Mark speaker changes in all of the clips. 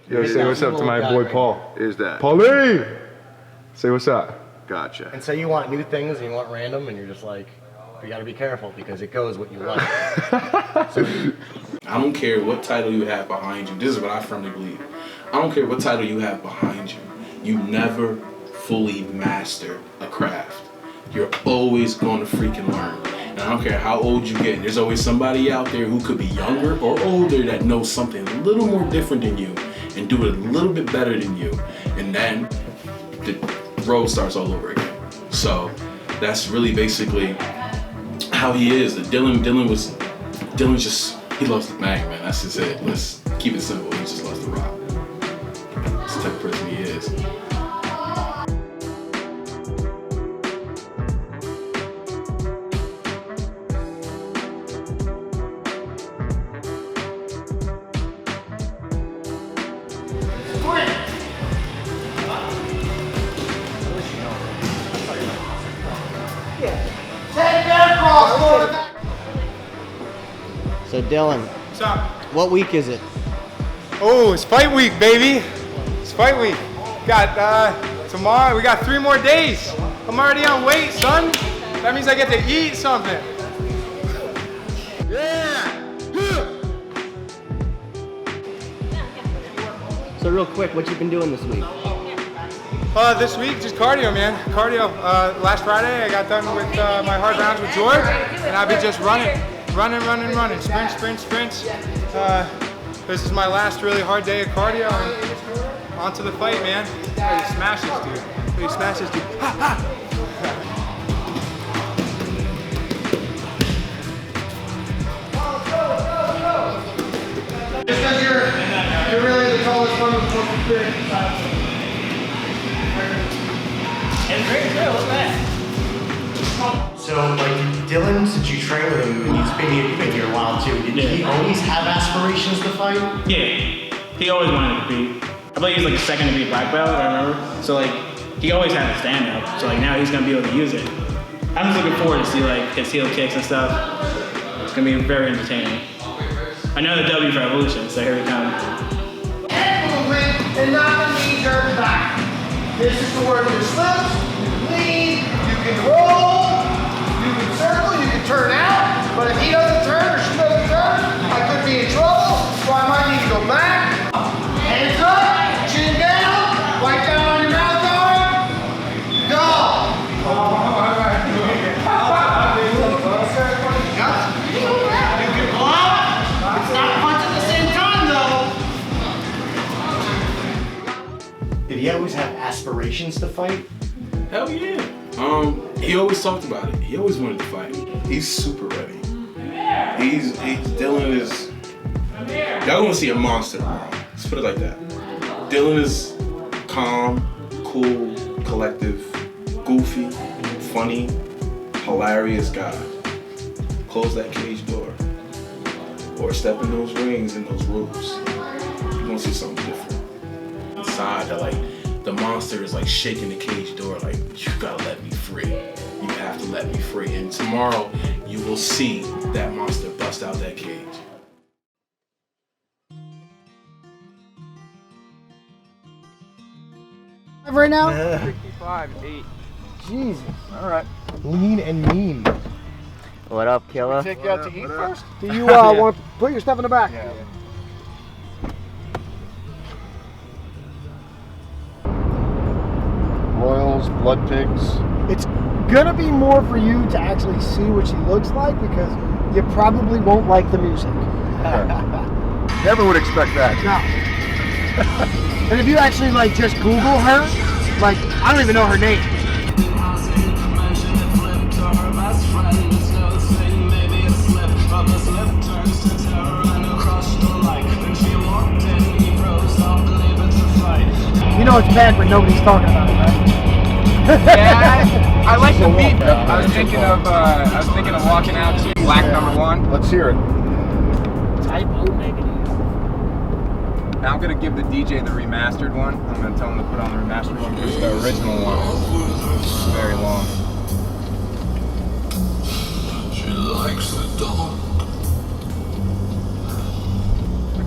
Speaker 1: Yo, say what's up to my boy Paul.
Speaker 2: Is that?
Speaker 1: Paulie! Say what's up.
Speaker 2: Gotcha.
Speaker 3: And so you want new things and you want random and you're just like, you gotta be careful because it goes what you like.
Speaker 4: I don't care what title you have behind you. This is what I firmly believe. I don't care what title you have behind you. You never fully master a craft. You're always going to freaking learn. And I don't care how old you get. There's always somebody out there who could be younger or older that knows something a little more different than you and do it a little bit better than you. And then the road starts all over again. So that's really basically how he is. Dylan's just, he loves the mag, man. That's just it. Let's keep it simple. He just loves the rock. That's the type of person he is.
Speaker 3: So Dylan,
Speaker 5: What's up?
Speaker 3: what week is it?
Speaker 5: Oh, it's fight week, baby. It's fight week. Got tomorrow, we got 3 more days. I'm already on weight, son. That means I get to eat something. Yeah!
Speaker 3: So real quick, what you been doing this week?
Speaker 5: This week, just cardio, man. Cardio. Last Friday, I got done with my hard rounds with George, and I've been just running. Sprints. This is my last really hard day of cardio, and on to the fight, man. Ready to smash this dude. Ha, ha. Just because you're really the tallest one with the big.
Speaker 6: And great too, look at that.
Speaker 3: So, like, Dylan, since you train with him, and you've been here a while too, did he always have aspirations to fight?
Speaker 6: Yeah, he always wanted to compete. I believe he's like the second to be black belt, I remember. So like, he always had a stand up. So like now he's gonna be able to use it. I'm just looking forward to see like his heel kicks and stuff. It's gonna be very entertaining. Another W for Evolution, so here we come.
Speaker 7: Head movement and not the knee jerk back. This is to work your slips, lean, you can roll, you can circle, you can turn out, but if he doesn't turn or she doesn't turn, I could be in trouble, so I might need to go back. Hands up, chin down, wipe down on your mouth guard, go. You can block, it's not punch at the same time though.
Speaker 3: Did he always have aspirations to fight?
Speaker 4: Hell yeah. He always talked about it. He always wanted to fight. He's super ready. Dylan is, y'all gonna see a monster tomorrow. Let's put it like that. Dylan is calm, cool, collective, goofy, funny, hilarious guy. Close that cage door. Or step in those rings and those ropes. You're gonna see something different. Inside, the monster is like shaking the cage door like, you gotta let me free. You have to let me free. And tomorrow, you will see that monster bust out that cage.
Speaker 7: Right now?
Speaker 5: 55-8.
Speaker 7: Jesus. All right. Lean and mean.
Speaker 3: What up, killer?
Speaker 5: Take you out to eat first?
Speaker 7: Do you want to put your stuff in the back?
Speaker 5: Yeah.
Speaker 2: Royals, blood pigs.
Speaker 7: It's gonna be more for you to actually see what she looks like because you probably won't like the music.
Speaker 2: Never would expect that.
Speaker 7: No. And if you actually like just Google her, like I don't even know her name. You know it's bad when nobody's talking about it, right?
Speaker 5: Yeah, I like the beat though. I was thinking of walking out to Black #1.
Speaker 2: Let's hear it.
Speaker 7: Type O negative.
Speaker 5: Now I'm gonna give the DJ the remastered one. I'm gonna tell him to put on the remastered one because the original one is very long.
Speaker 8: She likes the dog.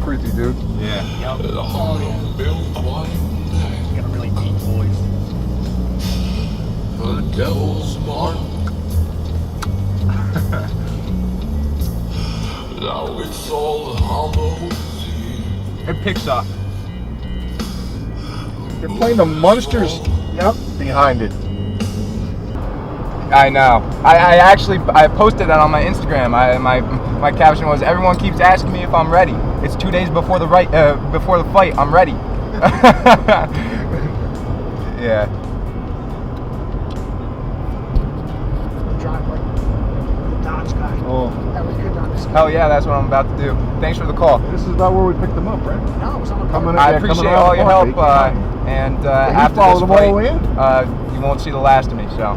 Speaker 2: creepy, dude.
Speaker 5: Yeah.
Speaker 3: Got a really deep voice.
Speaker 8: The devil's mark. Now it's all hollow.
Speaker 5: It picks up.
Speaker 2: They're playing the Munsters behind it.
Speaker 5: I know. I actually posted that on my Instagram. My caption was, "Everyone keeps asking me if I'm ready. It's 2 days before the fight. I'm ready." Yeah.
Speaker 7: Drive like the Dodge guy.
Speaker 2: Oh,
Speaker 7: That we could not escape.
Speaker 5: Hell yeah, that's what I'm about to do. Thanks for the call.
Speaker 2: this is not where we picked them up, right?
Speaker 7: No, it was on the
Speaker 2: Coming
Speaker 7: car.
Speaker 5: I
Speaker 2: Yeah,
Speaker 5: appreciate
Speaker 2: coming around
Speaker 5: all
Speaker 2: the
Speaker 5: your
Speaker 2: park,
Speaker 5: help, and
Speaker 2: he
Speaker 5: after
Speaker 2: followed
Speaker 5: this
Speaker 2: them all
Speaker 5: fight,
Speaker 2: the way in.
Speaker 5: you won't see the last of me. So.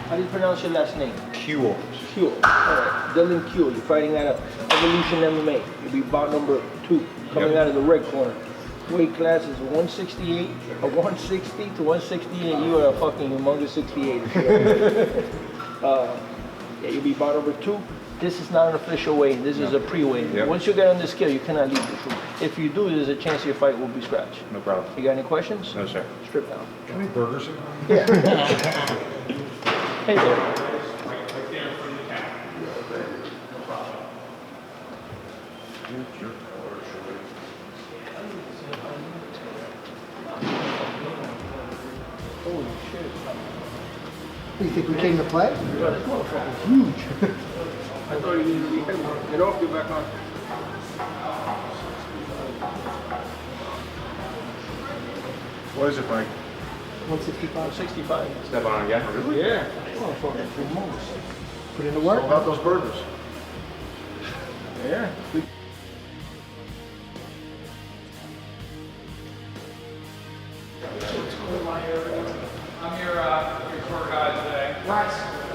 Speaker 9: How do you pronounce your last name?
Speaker 5: Kuhl.
Speaker 9: Kuhl. Alright, Dylan Kuhl. You're fighting out of Evolution MMA. You'll be bout number 2, coming out of the red corner. Weight class is 168, a 160 to 168. You are a fucking humongous 68. Yeah, you'll be bout number 2. This is not an official weigh-in. This is a pre-weigh-in.
Speaker 5: Yep.
Speaker 9: Once you get on the scale, you cannot leave the room. If you do, there's a chance your fight will be scratched.
Speaker 5: No problem.
Speaker 9: You got any questions?
Speaker 5: No, sir.
Speaker 9: Strip down.
Speaker 2: How many burgers?
Speaker 9: Hey there. Holy shit.
Speaker 7: You think we came to play?
Speaker 9: This motherfucker's huge. I thought you needed to be heavy. Get off, get back on.
Speaker 2: What is it, Frank?
Speaker 7: 165.
Speaker 9: 65.
Speaker 5: Step on again. Really?
Speaker 9: Yeah. Motherfucker's humongous.
Speaker 7: Put in the work.
Speaker 2: How about those burgers?
Speaker 9: Yeah.
Speaker 10: I'm your tour guide today.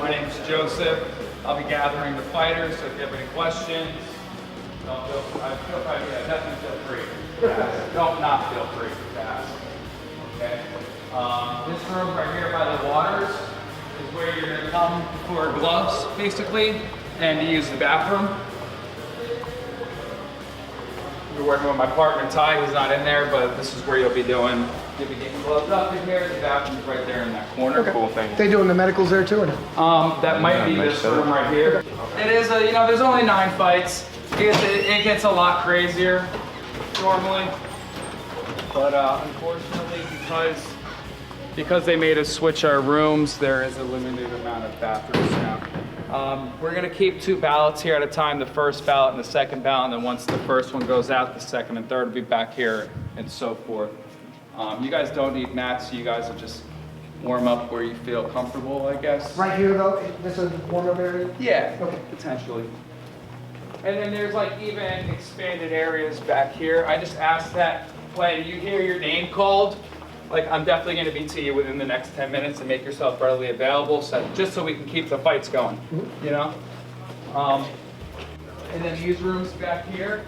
Speaker 10: My name's Joseph. I'll be gathering the fighters, so if you have any questions, definitely feel free to ask. Don't not feel free to ask. Okay? This room right here by the waters is where you're going to come for gloves, basically, and to use the bathroom. You're working with my partner Ty, he's not in there, but this is where you'll be doing. You'll be getting gloves up in here. The bathroom's right there in that corner.
Speaker 9: Okay. Cool thing.
Speaker 7: They doing the medicals there too or no?
Speaker 10: That might be this room right here. It is a, there's only 9 fights. It gets a lot crazier normally, but unfortunately, because they made us switch our rooms, there is a limited amount of bathrooms now. We're gonna keep 2 ballots here at a time, the first ballot and the second ballot, and then once the first one goes out, the second and third will be back here, and so forth. You guys don't need mats, so you guys will just warm up where you feel comfortable, I guess.
Speaker 7: Right here though, this is a warm-up area?
Speaker 10: Yeah,
Speaker 7: Okay.
Speaker 10: potentially. And then there's like even expanded areas back here. I just asked that when you hear your name called, like I'm definitely gonna be to you within the next 10 minutes and make yourself readily available, so just so we can keep the fights going, you know? And then these rooms back here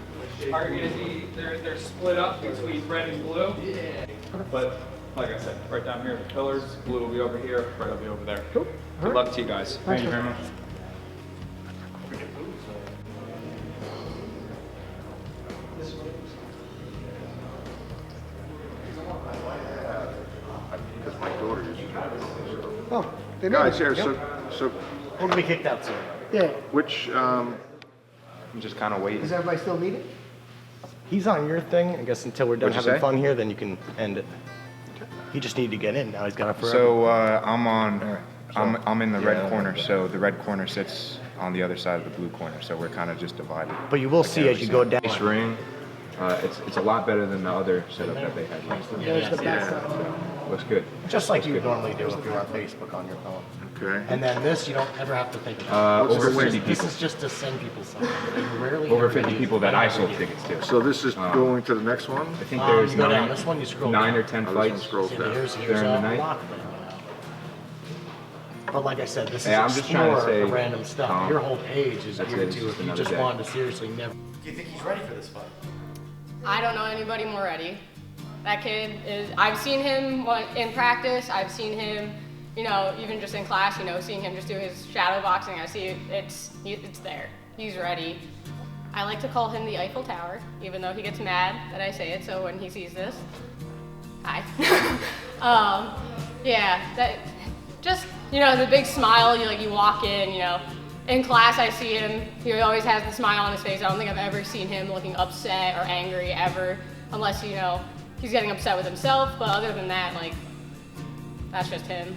Speaker 10: are gonna be, they're split up between red and blue. But like I said, right down here, the pillars, blue will be over here, red will be over there.
Speaker 7: Cool.
Speaker 10: Good luck to you guys.
Speaker 5: Thank you very much.
Speaker 2: Because my daughter is. Guys, here, so
Speaker 3: We're gonna be kicked out soon.
Speaker 7: Yeah.
Speaker 2: which,
Speaker 5: I'm just kind of waiting.
Speaker 7: Does everybody still need it?
Speaker 3: He's on your thing. I guess until we're done
Speaker 5: What'd you
Speaker 3: having
Speaker 5: say?
Speaker 3: fun here, then you can end it. He just needed to get in. Now he's got it forever.
Speaker 5: So I'm in the red corner. So the red corner sits on the other side of the blue corner. So we're kind of just divided.
Speaker 3: But you will see as you go down.
Speaker 5: Nice ring. It's a lot better than the other setup that they had.
Speaker 7: There's the backside.
Speaker 5: Looks good.
Speaker 3: Just like you would normally do if you're on Facebook on your phone.
Speaker 2: okay.
Speaker 3: And then this, you don't ever have to think about.
Speaker 5: Over
Speaker 2: the
Speaker 5: 50
Speaker 2: win?
Speaker 3: This
Speaker 5: people.
Speaker 3: is just to send people something. You rarely
Speaker 5: Over
Speaker 3: ever
Speaker 5: 50
Speaker 3: use
Speaker 5: people that I sold
Speaker 3: whatever you
Speaker 5: tickets to.
Speaker 2: So this is going to the next one?
Speaker 5: I think there's
Speaker 3: you go down this one, you scroll
Speaker 5: 9
Speaker 3: down.
Speaker 5: or 10
Speaker 2: Oh, this one
Speaker 5: fights.
Speaker 2: scrolls
Speaker 3: See,
Speaker 2: down.
Speaker 3: here's
Speaker 5: during the
Speaker 3: a
Speaker 5: night.
Speaker 3: lot of them. But like I said, this
Speaker 5: Yeah,
Speaker 3: is
Speaker 5: I'm just trying to
Speaker 3: explore
Speaker 5: say,
Speaker 3: the random stuff.
Speaker 5: Tom,
Speaker 3: Your whole page is
Speaker 5: that's
Speaker 3: geared
Speaker 5: it, it's
Speaker 3: to
Speaker 5: just
Speaker 3: if you
Speaker 5: another
Speaker 3: just
Speaker 5: day.
Speaker 3: wanted to seriously never. Do you think he's ready for this fight?
Speaker 11: I don't know anybody more ready. That kid is, I've seen him in practice, I've seen him, you know, even just in class, you know, seeing him just do his shadow boxing, I see it's there. He's ready. I like to call him the Eiffel Tower, even though he gets mad that I say it, so when he sees this, hi. Yeah, that, just, you know, the big smile, you walk in, you know. In class, I see him, he always has the smile on his face. I don't think I've ever seen him looking upset or angry ever, unless, you know, he's getting upset with himself, but other than that, like, that's just him.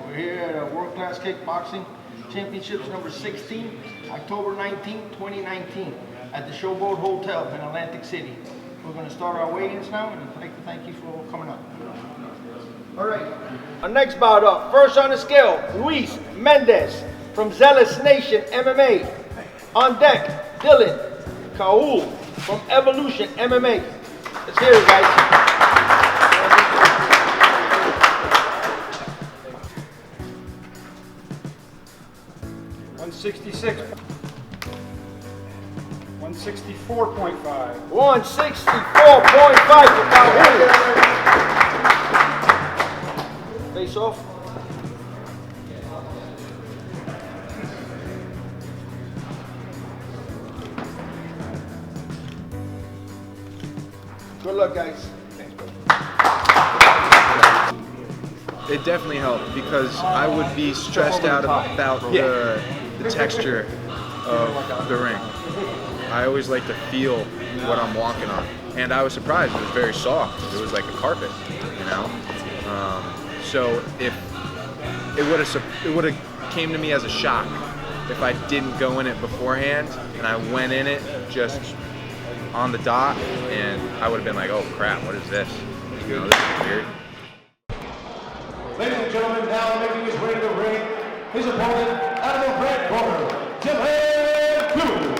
Speaker 9: We're here at World Class Kickboxing Championships number 16, October 19, 2019, at the Showboat Hotel in Atlantic City. We're going to start our weigh-ins now, and I'd like to thank you for coming up. All right. Our next bout up, first on the scale, Luis Mendez from Zealous Nation MMA. On deck, Dylan Kuhl from Evolution MMA. Let's hear it, guys.
Speaker 2: 166. 164.5.
Speaker 9: 164.5 for Kuhl. Face off. Good luck, guys.
Speaker 12: It definitely helped because I would be stressed out about the texture of the ring. I always like to feel what I'm walking on, and I was surprised. It was very soft. It was like a carpet, you know. So if it would have came to me as a shock if I didn't go in it beforehand and I went in it just on the dot, and I would have been like, oh crap, what is this? You know, this is weird.
Speaker 13: Ladies and gentlemen, now making his way to the ring, his opponent out of the red corner, Dylan Kuhl.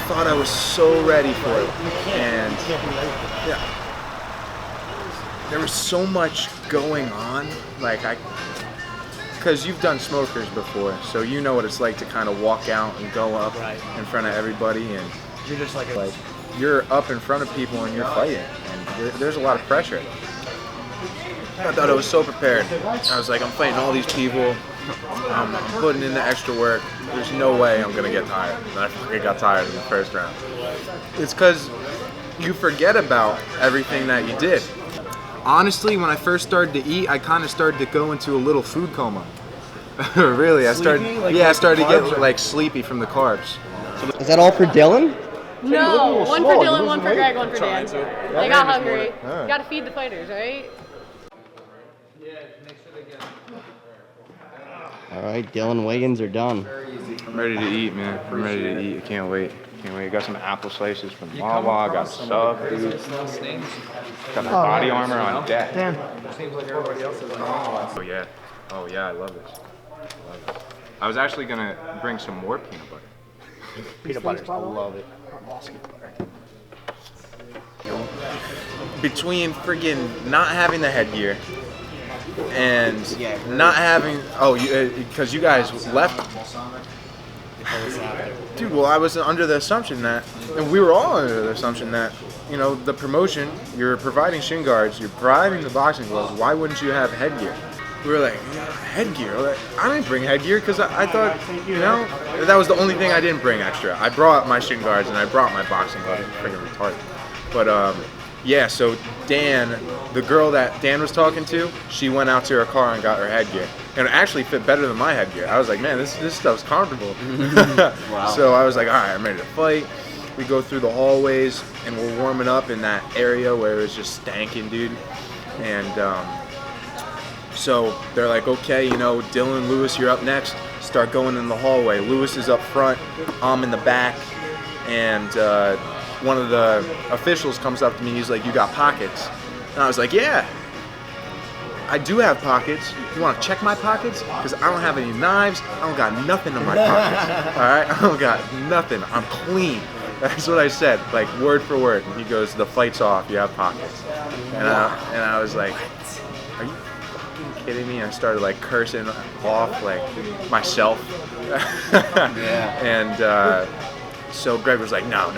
Speaker 12: thought I was so ready for it. And yeah, there was so much going on. Like because you've done smokers before, so you know what it's like to kind of walk out and go up in front of everybody, and
Speaker 3: You're just like
Speaker 12: you're up in front of people and you're fighting, and there's a lot of pressure. I thought I was so prepared. I was like, I'm fighting all these people. I'm putting in the extra work. There's no way I'm gonna get tired. And I fucking got tired in the first round. It's because you forget about everything that you did. Honestly, when I first started to eat, I kind of started to go into a little food coma. Really, I started to get like sleepy from the carbs.
Speaker 14: Is that all for Dylan?
Speaker 11: No, one for Dylan, one for Greg, one for Dan. They got hungry. You gotta feed the fighters, right?
Speaker 14: All right, Dylan, weigh-ins are done.
Speaker 12: I'm ready to eat, man. I'm ready to eat. I can't wait. Can't wait. Got some apple slices from Wawa. Got sub, dude. Got my body armor on deck. Oh yeah. Oh yeah, I love this. I was actually gonna bring some more peanut butter.
Speaker 3: peanut butter. I love it.
Speaker 12: Between friggin' not having the headgear and not having, because you guys left. Dude, well, I was under the assumption that, and we were all under the assumption that, you know, the promotion, you're providing shin guards, you're providing the boxing gloves, why wouldn't you have headgear? We were like, headgear? Like, I didn't bring headgear because I thought, you know, that was the only thing I didn't bring extra. I brought my shin guards and I brought my boxing gloves. Freaking retarded. But, yeah, so Dan, the girl that Dan was talking to, she went out to her car and got her headgear. And it actually fit better than my headgear. I was like, man, this stuff's comfortable. Wow. So I was like, all right, I'm ready to fight. We go through the hallways and we're warming up in that area where it was just stanking, dude. And so they're like, okay, you know, Dylan, Lewis, you're up next. Start going in the hallway. Lewis is up front, I'm in the back, and one of the officials comes up to me, he's like, you got pockets? And I was like, yeah, I do have pockets. You want to check my pockets? Because I don't have any knives, I don't got nothing in my pockets, all right? I don't got nothing, I'm clean. That's what I said, like word for word. And he goes, the fight's off, you have pockets. And I was like, are you fucking kidding me? I started like cursing off like myself. And so Greg was like, no.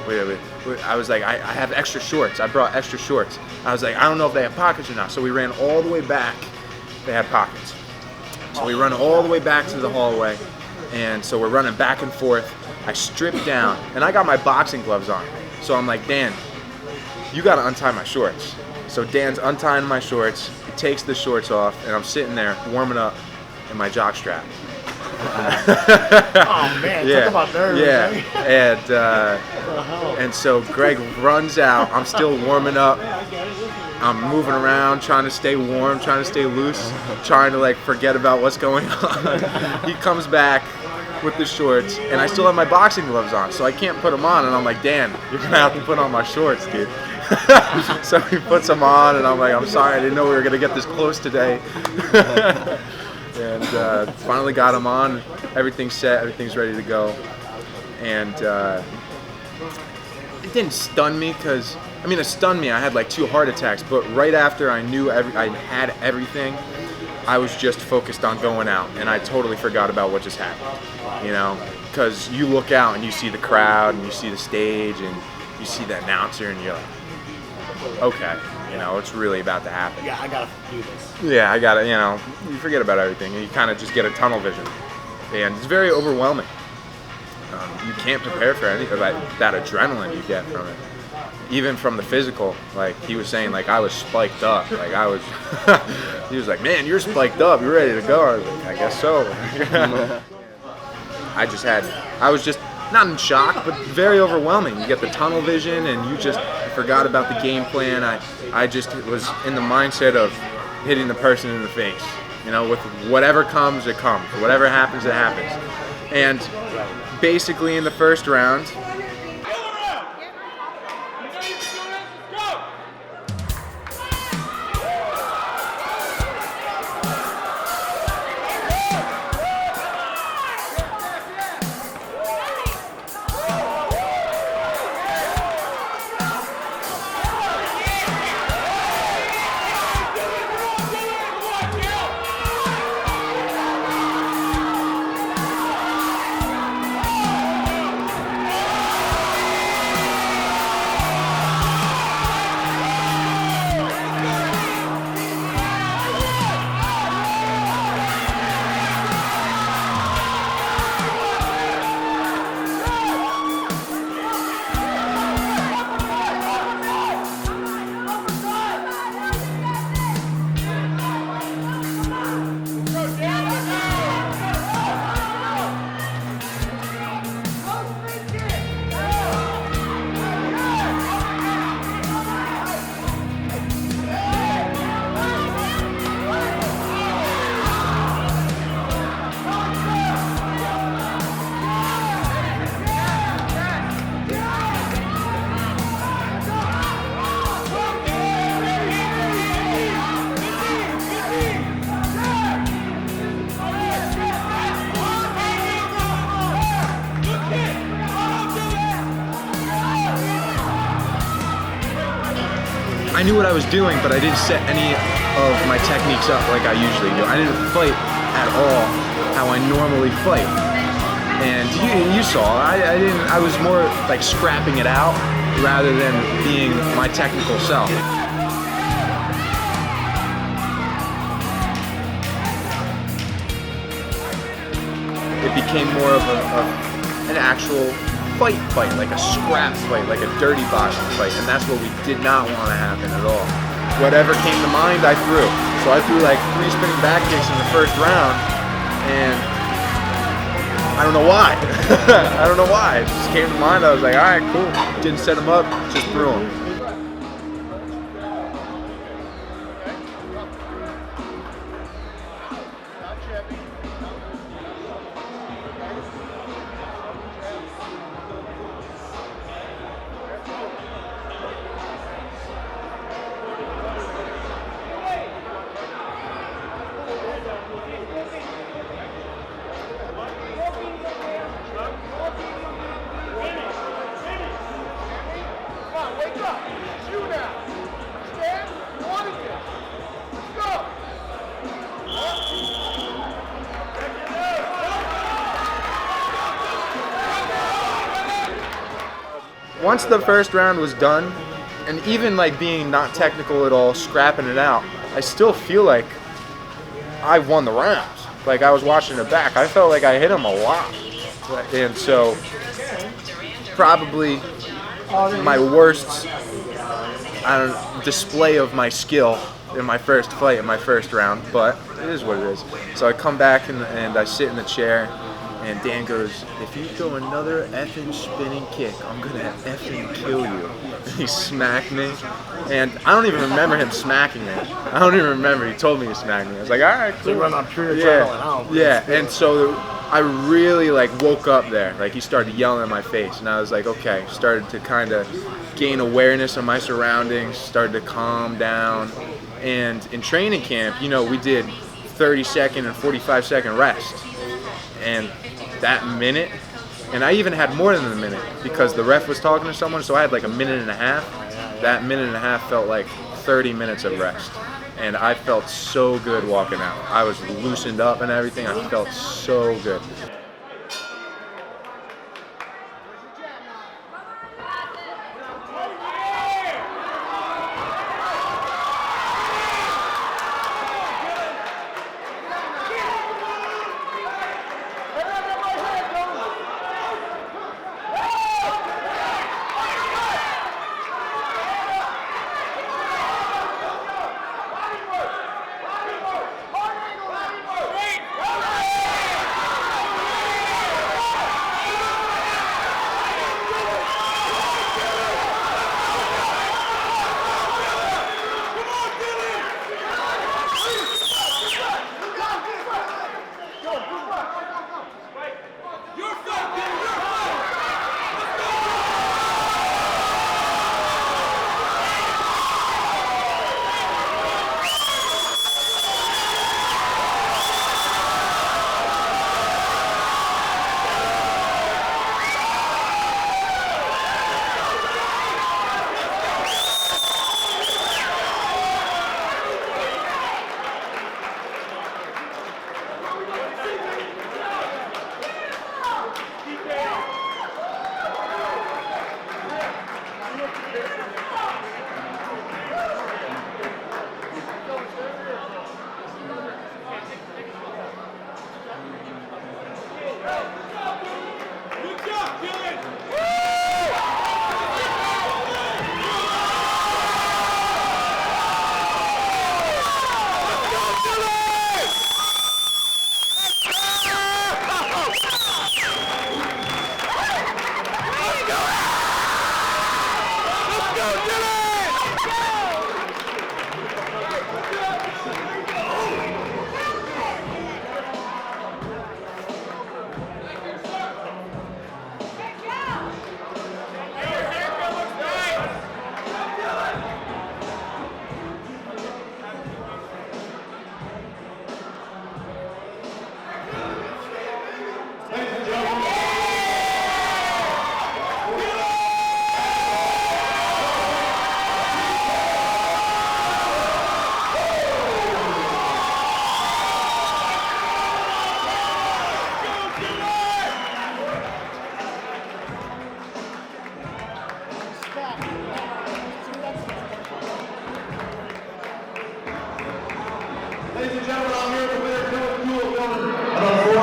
Speaker 12: Wait. I was like, I have extra shorts. I brought extra shorts. I was like, I don't know if they have pockets or not. So we ran all the way back. They had pockets. So we run all the way back to the hallway. And so we're running back and forth. I stripped down, and I got my boxing gloves on. So I'm like, Dan, you gotta untie my shorts. So Dan's untying my shorts. He takes the shorts off, and I'm sitting there warming up in my jock strap.
Speaker 3: Oh man, talk about nerves.
Speaker 12: Yeah, and so Greg runs out. I'm still warming up. I'm moving around, trying to stay warm, trying to stay loose, trying to like forget about what's going on. He comes back with the shorts, and I still have my boxing gloves on, so I can't put them on. And I'm like, Dan, you're gonna have to put on my shorts, dude. So he puts them on, and I'm like, I'm sorry, I didn't know we were gonna get this close today. And finally got them on. Everything's set. Everything's ready to go. And it didn't stun me because, I mean, it stunned me. I had like 2 heart attacks. But right after I knew I had everything, I was just focused on going out. And I totally forgot about what just happened. You know, because you look out and you see the crowd and you see the stage and you see the announcer and you're like, okay. You know, it's really about to happen.
Speaker 3: Yeah, I gotta do this.
Speaker 12: Yeah, I gotta, you know, you forget about everything and you kind of just get a tunnel vision. And it's very overwhelming. You can't prepare for anything, like that adrenaline you get from it. Even from the physical, like he was saying, like I was spiked up. Like I was, he was like, man, you're spiked up, you're ready to go. I was like, I guess so. I was just, not in shock, but very overwhelming. You get the tunnel vision and you just forgot about the game plan. I just was in the mindset of hitting the person in the face. You know, with whatever comes, it comes. Whatever happens, it happens. And basically in the first round, knew what I was doing, but I didn't set any of my techniques up like I usually do. I didn't fight at all how I normally fight. And you saw, I was more like scrapping it out rather than being my technical self. It became more of an actual fight, like a scrap fight, like a dirty boxing fight, and that's what we did not want to happen at all. Whatever came to mind, I threw. So I threw like 3 spinning back kicks in the first round, and I don't know why. I don't know why. It just came to mind. I was like, all right, cool. Didn't set them up, just threw them. Once the first round was done, and even like being not technical at all, scrapping it out, I still feel like I won the round. Like I was watching it back, I felt like I hit him a lot. And so, probably my worst display of my skill in my first fight, in my first round, but it is what it is. So I come back and I sit in the chair, and Dan goes, if you throw another effing spinning kick, I'm gonna effing kill you. He smacked me, and I don't even remember him smacking me. I don't even remember, he told me he smacked me. I was like, all right, cool. Yeah, and so I really like woke up there. Like he started yelling in my face, and I was like, okay, started to kind of gain awareness of my surroundings, started to calm down. And in training camp, you know, we did 30-second and 45-second rest. And that minute, and I even had more than a minute because the ref was talking to someone, so I had like a minute and a half. That minute and a half felt like 30 minutes of rest. And I felt so good walking out. I was loosened up and everything. I felt so good.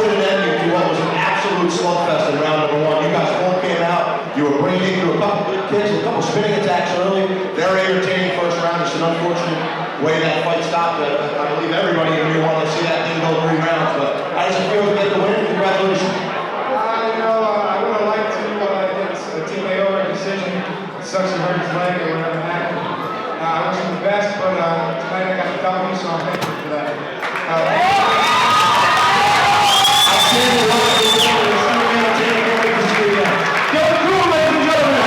Speaker 7: unfortunate ending to what was an absolute slugfest in round number 1. You guys all came out. You were bringing through a couple good kicks, a couple spinning attacks early. Very entertaining first round. It's an unfortunate way that fight stopped. I believe everybody in here wanted to see that thing go 3 rounds. But how does it feel to get the win? Congratulations.
Speaker 5: I would have liked to get a TKO or a decision. It sucks to hurt his leg or whatever happened. I wasn't the best, but tonight I got the W, so I'm thankful for that.
Speaker 7: Dylan Kuhl, ladies and gentlemen.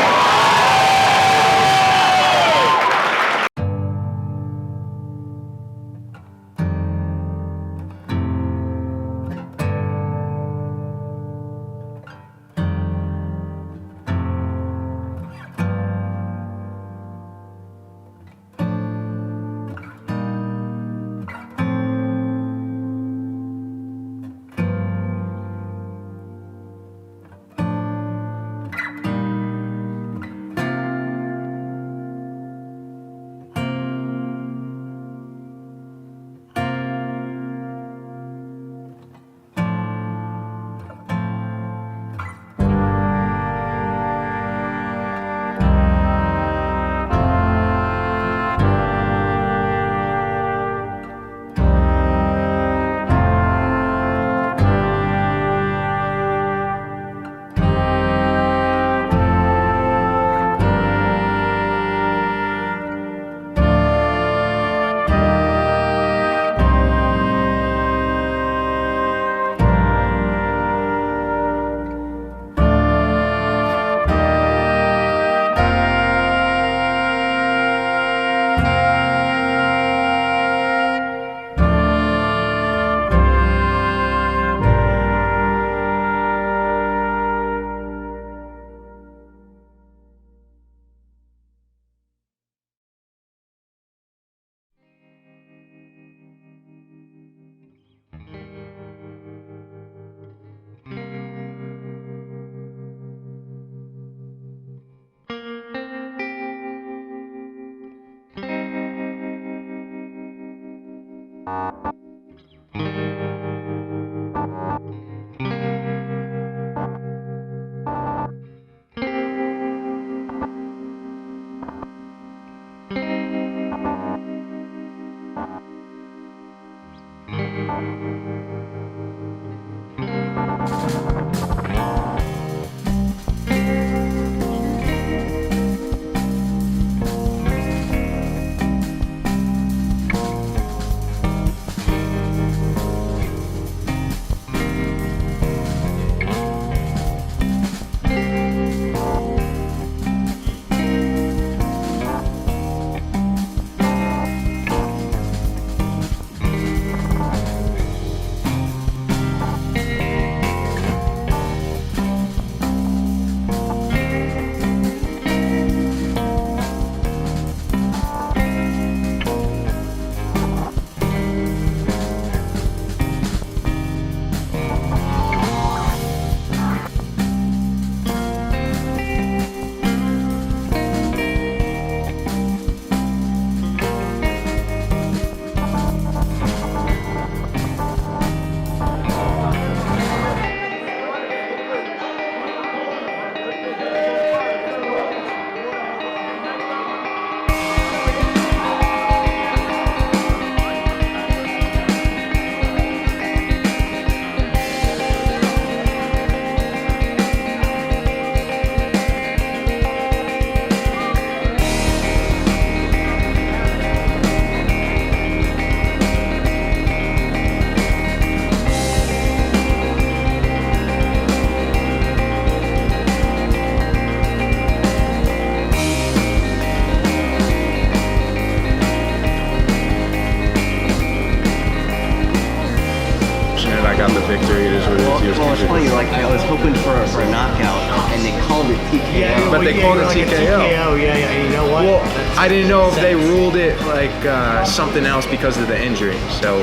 Speaker 12: victory. It is what it is.
Speaker 14: Well, it's funny. Like I was hoping for a knockout, and they called it TKO.
Speaker 12: Yeah, but they called it
Speaker 3: like
Speaker 12: TKO.
Speaker 3: Yeah. You know what?
Speaker 12: Well, I didn't know if they ruled it like something else because of the injury. So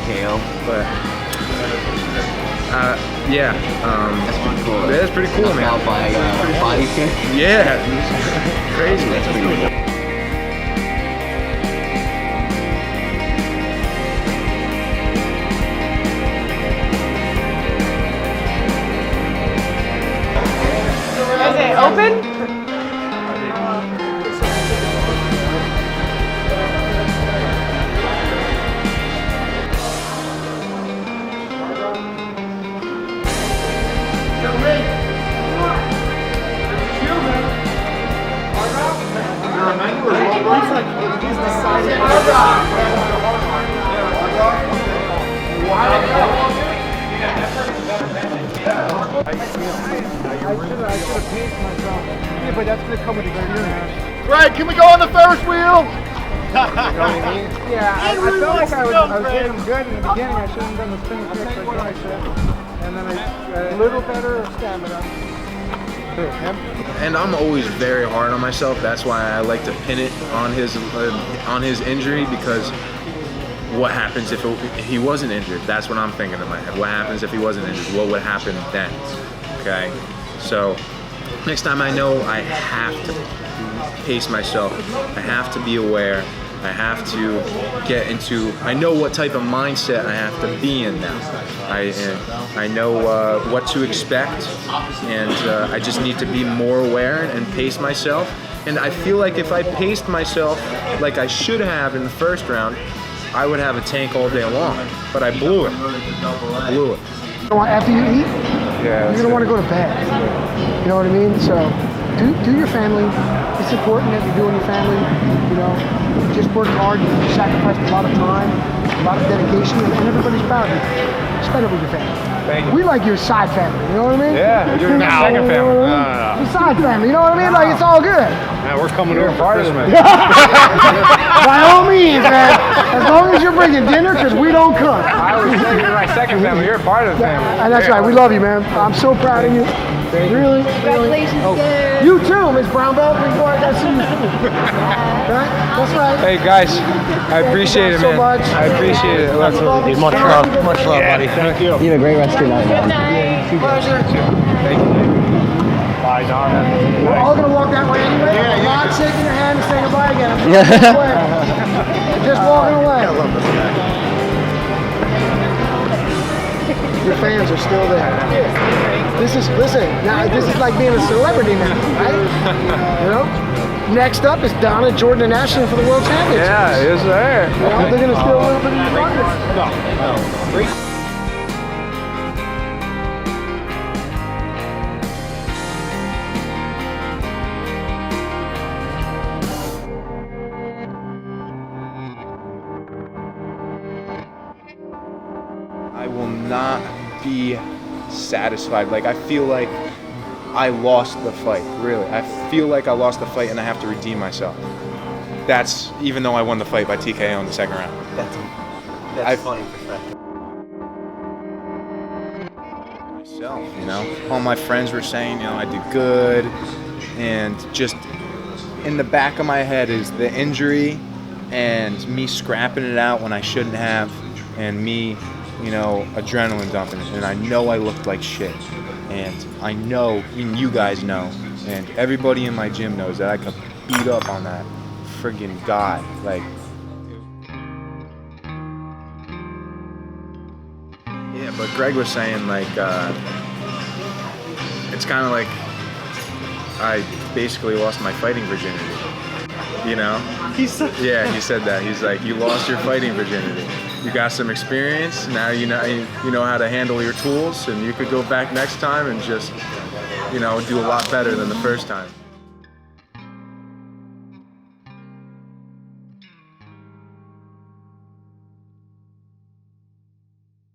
Speaker 14: TKO.
Speaker 12: But yeah.
Speaker 14: That's pretty cool.
Speaker 12: That's pretty cool, man.
Speaker 14: Out by body fit.
Speaker 12: Yeah. Crazy.
Speaker 14: That's pretty cool.
Speaker 7: but that's gonna come with experience.
Speaker 2: Greg, can we go on the Ferris wheel?
Speaker 7: You know what I mean? Yeah, I felt like I was hitting him good in the beginning. I shouldn't have done the spin kick, but then I should. And then a little better stamina.
Speaker 12: And I'm always very hard on myself. That's why I like to pin it on his injury, because what happens if he wasn't injured? That's what I'm thinking in my head. What happens if he wasn't injured? What would happen then? Okay, so next time I know I have to pace myself. I have to be aware. I have to get into, I know what type of mindset I have to be in now. I know what to expect, and I just need to be more aware and pace myself. And I feel like if I paced myself like I should have in the first round, I would have a tank all day long. But I blew it. I blew it.
Speaker 7: After you eat, you're gonna want to go to bed. You know what I mean? So do your family. It's important that you're doing your family. You know, you just work hard. You sacrificed a lot of time, a lot of dedication, and everybody's proud of you. Spend it with your family.
Speaker 5: Thank you.
Speaker 7: We like your side family. You know what I mean?
Speaker 5: Yeah, you're the second family. No.
Speaker 7: Your side family. You know what I mean? Like it's all good.
Speaker 2: Man, we're coming over for Christmas.
Speaker 7: By all means, man. As long as you're bringing dinner, because we don't cook.
Speaker 5: I always say you're my second family. You're a part of the family.
Speaker 7: And that's right. We love you, man. I'm so proud of you. Really?
Speaker 15: Congratulations, dude.
Speaker 7: You too, Miss Brown Belt. Big boy, that's you. Right? That's right.
Speaker 5: Hey guys, I appreciate it,
Speaker 7: so
Speaker 5: man.
Speaker 7: much.
Speaker 5: I appreciate it. Much love, buddy.
Speaker 2: Thank you.
Speaker 14: You have a great rest of your night, man.
Speaker 7: Pleasure.
Speaker 5: Thank you. Bye, Don.
Speaker 7: We're all going to walk that way anyway. I'm not shaking your hand and saying goodbye again. I'm just walking away. Just walking away.
Speaker 2: I love this guy.
Speaker 7: Your fans are still there. Listen, now this is like being a celebrity now, right? You know? Next up is Donna, Jordan, and Ashley for the World Championships.
Speaker 5: Yeah, yes, sir.
Speaker 7: You know, they're going to steal a little bit of your thunder.
Speaker 2: Great.
Speaker 12: I will not be satisfied. Like, I feel like I lost the fight, really. I feel like I lost the fight and I have to redeem myself. That's even though I won the fight by TKO in the second round.
Speaker 14: That's funny perspective.
Speaker 12: Myself, you know, all my friends were saying, you know, I did good, and just in the back of my head is the injury and me scrapping it out when I shouldn't have, and me, you know, adrenaline dumping it. And I know I looked like shit, and I know, and you guys know, and everybody in my gym knows that I could beat up on that friggin' guy. Like, yeah, but Greg was saying, like, it's kind of like I basically lost my fighting virginity, you know?
Speaker 3: He said
Speaker 12: that. He's like, you lost your fighting virginity. You got some experience, now you know how to handle your tools, and you could go back next time and just, you know, do a lot better than the first time.